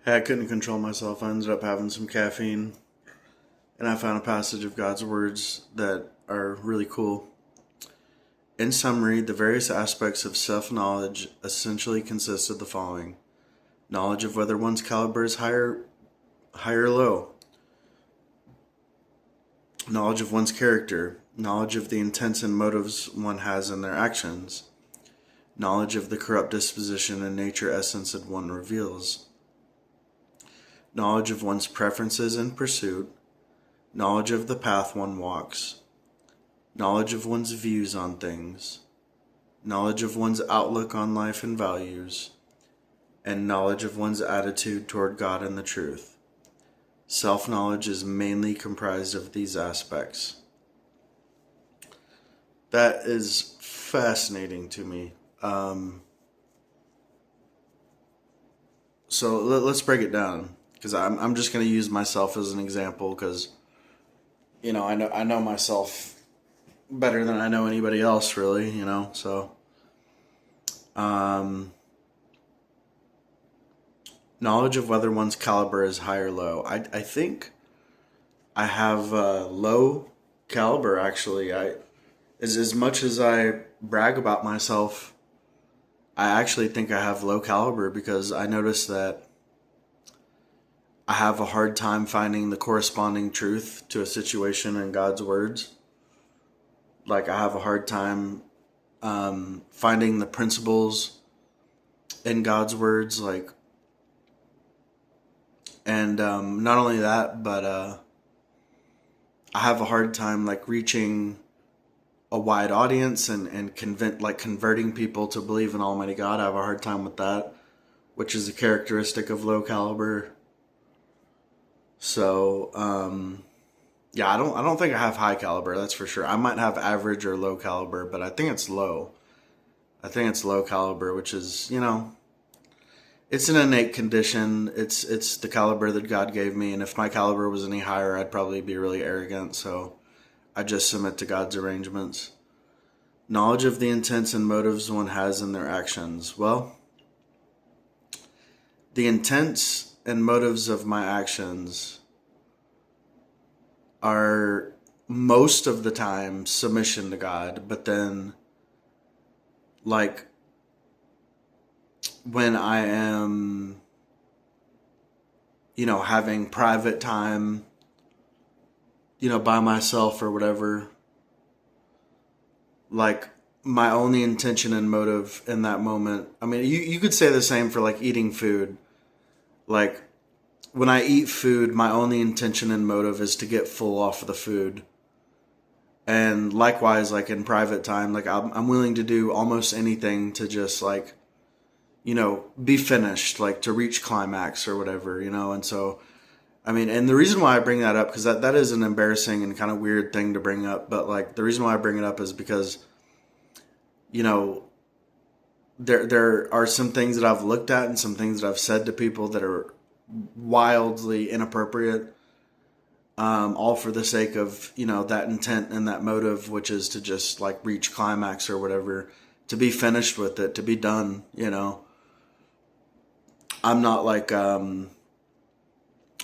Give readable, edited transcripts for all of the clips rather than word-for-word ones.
Hey, I couldn't control myself. I ended up having some caffeine, and I found a passage of God's words that are really cool. In summary, the various aspects of self knowledge essentially consist of the following: knowledge of whether one's caliber is high or low, knowledge of one's character, knowledge of the intents and motives one has in their actions, knowledge of the corrupt disposition and nature essence that one reveals, knowledge of one's preferences and pursuit, knowledge of the path one walks, knowledge of one's views on things, knowledge of one's outlook on life and values, and knowledge of one's attitude toward God and the truth. Self-knowledge is mainly comprised of these aspects. That is fascinating to me. So let's break it down, because I'm just going to use myself as an example, because I know myself better than I know anybody else, really. So knowledge of whether one's caliber is high or low. I think I have low caliber, actually. As much as I brag about myself, I actually think I have low caliber, because I notice that I have a hard time finding the corresponding truth to a situation in God's words. Like, I have a hard time finding the principles in God's words, and not only that, but I have a hard time reaching a wide audience and converting people to believe in Almighty God. I have a hard time with that, which is a characteristic of low caliber. So yeah, I don't think I have high caliber, that's for sure. I might have average or low caliber, but I think it's low. I think it's low caliber, which is, it's an innate condition. It's the caliber that God gave me, and if my caliber was any higher, I'd probably be really arrogant. So I just submit to God's arrangements. Knowledge of the intents and motives one has in their actions. Well, the intents and motives of my actions are most of the time submission to God, but then when I am having private time by myself or whatever, my only intention and motive in that moment, I mean, you could say the same for eating food. When I eat food, my only intention and motive is to get full off of the food. And likewise, in private time, I'm willing to do almost anything to just be finished, to reach climax or whatever, and so, I mean, and the reason why I bring that up, because that is an embarrassing and kind of weird thing to bring up, but the reason why I bring it up is because, there are some things that I've looked at and some things that I've said to people that are wildly inappropriate, all for the sake of, that intent and that motive, which is to just reach climax or whatever, to be finished with it, to be done, I'm not I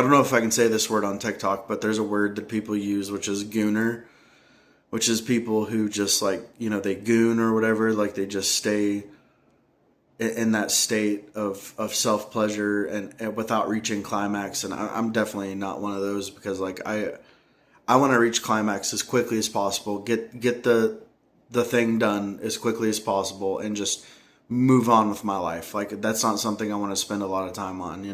don't know if I can say this word on TikTok, but there's a word that people use, which is gooner, which is people who just they goon or whatever, they just stay in that state of self-pleasure and without reaching climax. And I'm definitely not one of those, because I want to reach climax as quickly as possible, get the thing done as quickly as possible, and just move on with my life. That's not something I want to spend a lot of time on,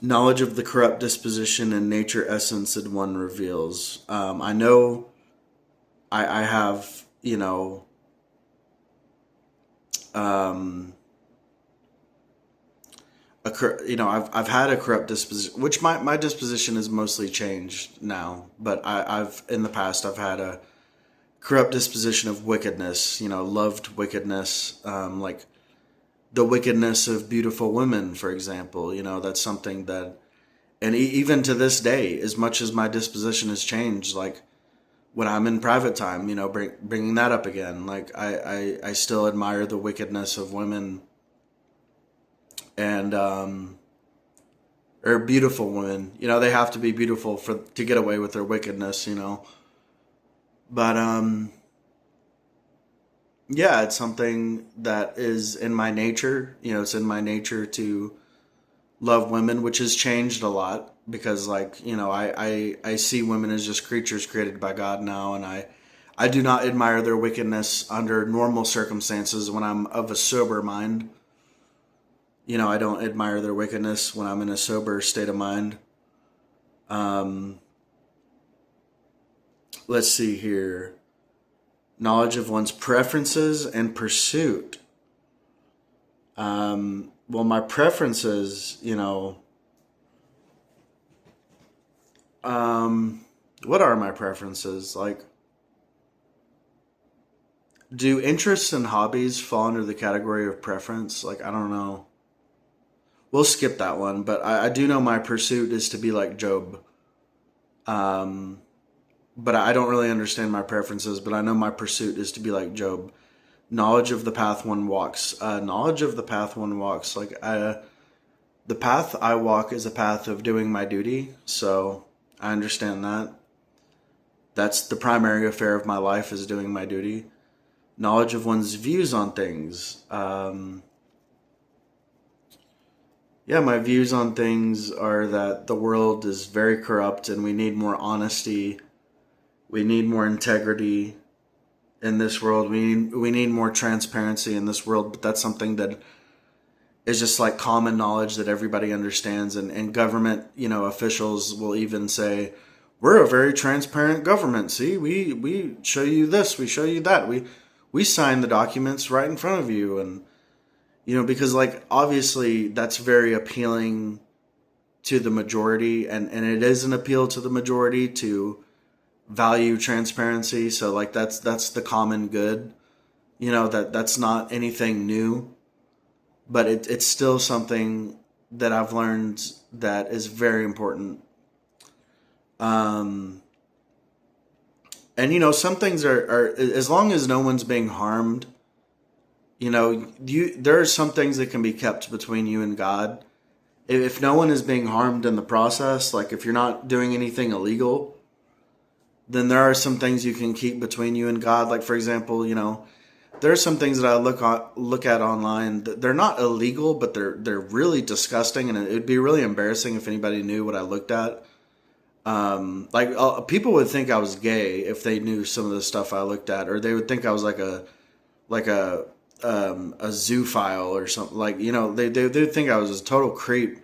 knowledge of the corrupt disposition and nature essence that one reveals. I know I have, I've had a corrupt disposition, which my disposition is mostly changed now, but I've in the past I've had a corrupt disposition of wickedness, loved wickedness, the wickedness of beautiful women, for example. That's something that, and even to this day, as much as my disposition has changed, when I'm in private time, bringing that up again. Like I still admire the wickedness of women and or beautiful women. They have to be beautiful to get away with their wickedness. But yeah, it's something that is in my nature. It's in my nature to love women, which has changed a lot because, like, I see women as just creatures created by God now, and I do not admire their wickedness under normal circumstances when I'm of a sober mind. I don't admire their wickedness when I'm in a sober state of mind. Let's see here. Knowledge of one's preferences and pursuit. Well, my preferences, what are my preferences? Like, do interests and hobbies fall under the category of preference? Like, I don't know. We'll skip that one, but I do know my pursuit is to be like Job. But I don't really understand my preferences, but I know my pursuit is to be like Job. Knowledge of the path one walks. Knowledge of the path one walks. Like, the path I walk is a path of doing my duty, so I understand that. That's the primary affair of my life, is doing my duty. Knowledge of one's views on things. Yeah, my views on things are that the world is very corrupt and we need more honesty. We need more integrity in this world. We need more transparency in this world, but that's something that is just like common knowledge that everybody understands. And government, officials will even say, we're a very transparent government. See, we show you this, we show you that. We sign the documents right in front of you. And, because, like, obviously that's very appealing to the majority, and it is an appeal to the majority to value transparency. So, like, that's the common good, that's not anything new, but it's still something that I've learned that is very important. And some things are as long as no one's being harmed, there are some things that can be kept between you and God. If no one is being harmed in the process, like if you're not doing anything illegal, then there are some things you can keep between you and God. Like, for example, there are some things that I look at online. They're not illegal, but they're really disgusting, and it'd be really embarrassing if anybody knew what I looked at. People would think I was gay if they knew some of the stuff I looked at, or they would think I was like a zoophile or something. Like, they'd think I was a total creep.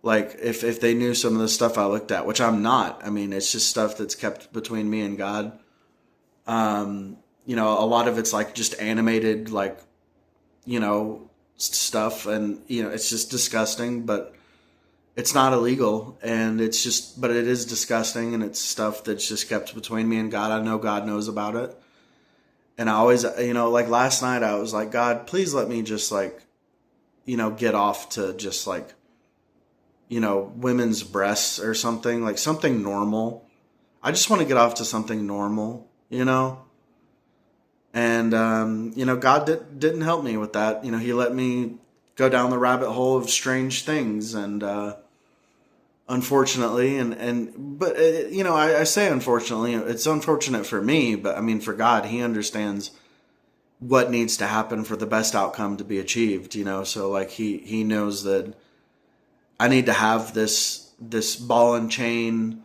Like, if they knew some of the stuff I looked at, which I'm not. I mean, it's just stuff that's kept between me and God. A lot of it's like just animated, like, stuff, and, it's just disgusting, but it's not illegal, and but it is disgusting, and it's stuff that's just kept between me and God. I know God knows about it. And I always, like last night, I was like, God, please let me just, like, get off to just, like, women's breasts or something, like something normal. I just want to get off to something normal, And, God didn't help me with that. He let me go down the rabbit hole of strange things. And, unfortunately, but I say unfortunately, it's unfortunate for me, but I mean, for God, he understands what needs to happen for the best outcome to be achieved, so, like, he knows that I need to have this ball and chain,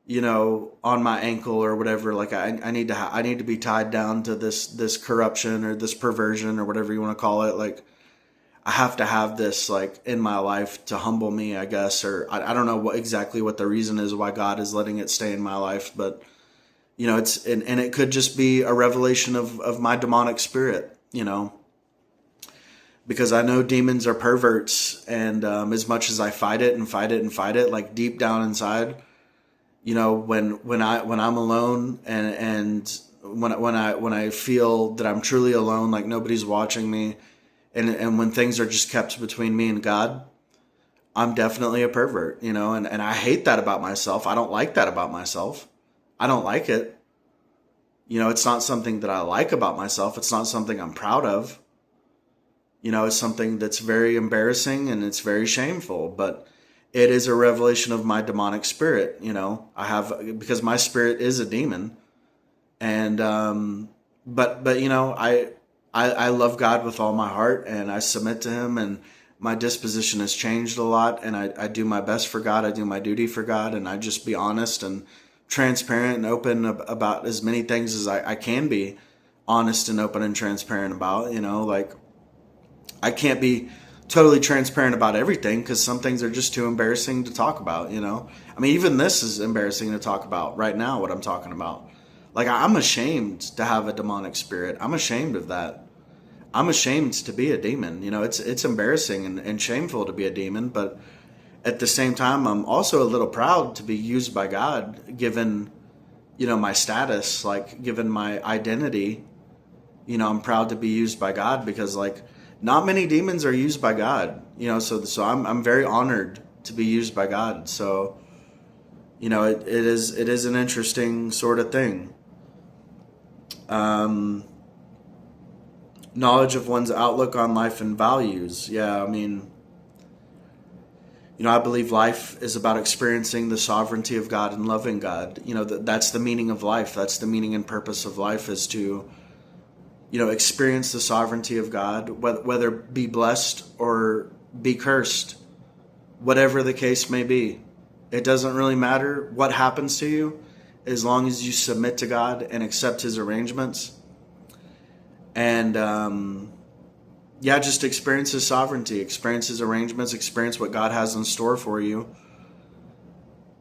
on my ankle or whatever. Like, I need to be tied down to this corruption or this perversion or whatever you want to call it. Like, I have to have this, like, in my life to humble me, I guess, or I don't know exactly what the reason is why God is letting it stay in my life, but it's and it could just be a revelation of my demonic spirit, because I know demons are perverts, and as much as I fight it and fight it and fight it, like, deep down inside, when I'm alone and when I feel that I'm truly alone, like nobody's watching me, and when things are just kept between me and God, I'm definitely a pervert, and I hate that about myself. I don't like that about myself. I don't like it. It's not something that I like about myself. It's not something I'm proud of. It's something that's very embarrassing and it's very shameful, but it is a revelation of my demonic spirit. Because my spirit is a demon. And, but I love God with all my heart, and I submit to him, and my disposition has changed a lot, and I do my best for God. I do my duty for God, and I just be honest and transparent and open about as many things as I can be honest and open and transparent about. Like, I can't be totally transparent about everything because some things are just too embarrassing to talk about. I mean, even this is embarrassing to talk about right now, what I'm talking about. Like, I'm ashamed to have a demonic spirit. I'm ashamed of that. I'm ashamed to be a demon. It's embarrassing and shameful to be a demon, but at the same time, I'm also a little proud to be used by God, given, my status, like, given my identity. I'm proud to be used by God because, like, not many demons are used by God. So I'm very honored to be used by God. So, it is an interesting sort of thing. Knowledge of one's outlook on life and values. Yeah, I mean, I believe life is about experiencing the sovereignty of God and loving God. That's the meaning of life. That's the meaning and purpose of life, is to, experience the sovereignty of God, whether be blessed or be cursed, whatever the case may be. It doesn't really matter what happens to you as long as you submit to God and accept his arrangements. And, just experience his sovereignty, experience his arrangements, experience what God has in store for you.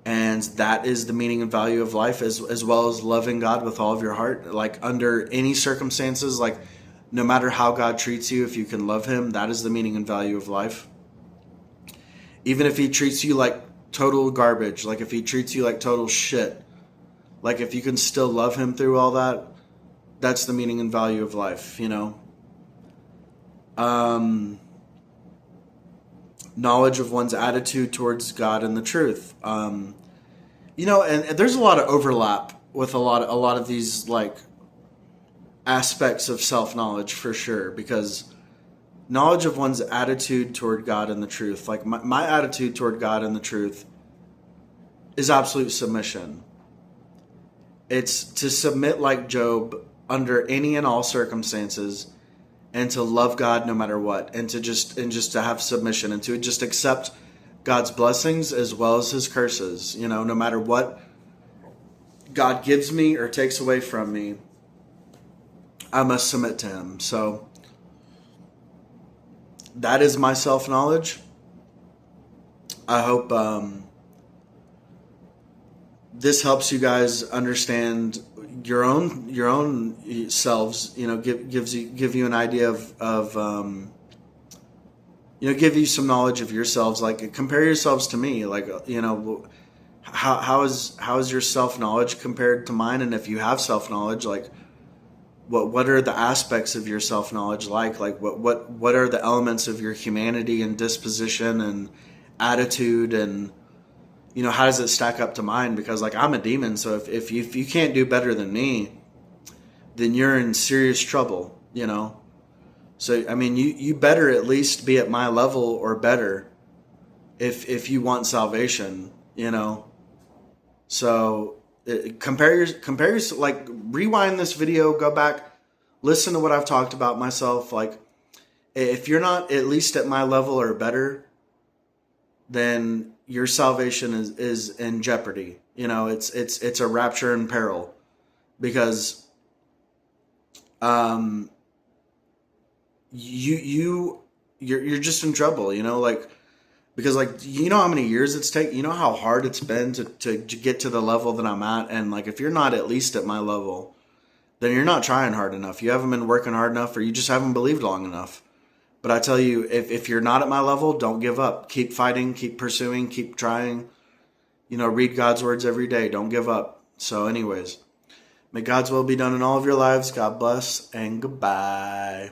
And that is the meaning and value of life, as well as loving God with all of your heart. Like, under any circumstances, like, no matter how God treats you, if you can love him, that is the meaning and value of life. Even if he treats you like total garbage, like if he treats you like total shit, like if you can still love him through all that, that's the meaning and value of life, Knowledge of one's attitude towards God and the truth. And there's a lot of overlap with a lot of these, like, aspects of self-knowledge, for sure, because knowledge of one's attitude toward God and the truth, like my attitude toward God and the truth is absolute submission. It's to submit like Job under any and all circumstances, and to love God no matter what, and just to have submission, and to just accept God's blessings as well as his curses. No matter what God gives me or takes away from me, I must submit to him. So that is my self-knowledge. I hope this helps you guys understand your own selves. Give you an idea of give you some knowledge of yourselves. Like, compare yourselves to me. Like, how is your self-knowledge compared to mine? And if you have self-knowledge, like, what are the aspects of your self-knowledge like? Like, what are the elements of your humanity and disposition and attitude, and how does it stack up to mine? Because, like, I'm a demon, so if you can't do better than me, then you're in serious trouble. So, I mean, you better at least be at my level or better if you want salvation. So compare your, like, rewind this video, go back, listen to what I've talked about myself. Like, if you're not at least at my level or better, then your salvation is in jeopardy. It's a rapture in peril, because you're just in trouble. Like, because, like, how many years it's taken, how hard it's been to get to the level that I'm at. And, like, if you're not at least at my level, then you're not trying hard enough. You haven't been working hard enough, or you just haven't believed long enough. But I tell you, if you're not at my level, don't give up. Keep fighting, keep pursuing, keep trying. Read God's words every day. Don't give up. So anyways, may God's will be done in all of your lives. God bless, and goodbye.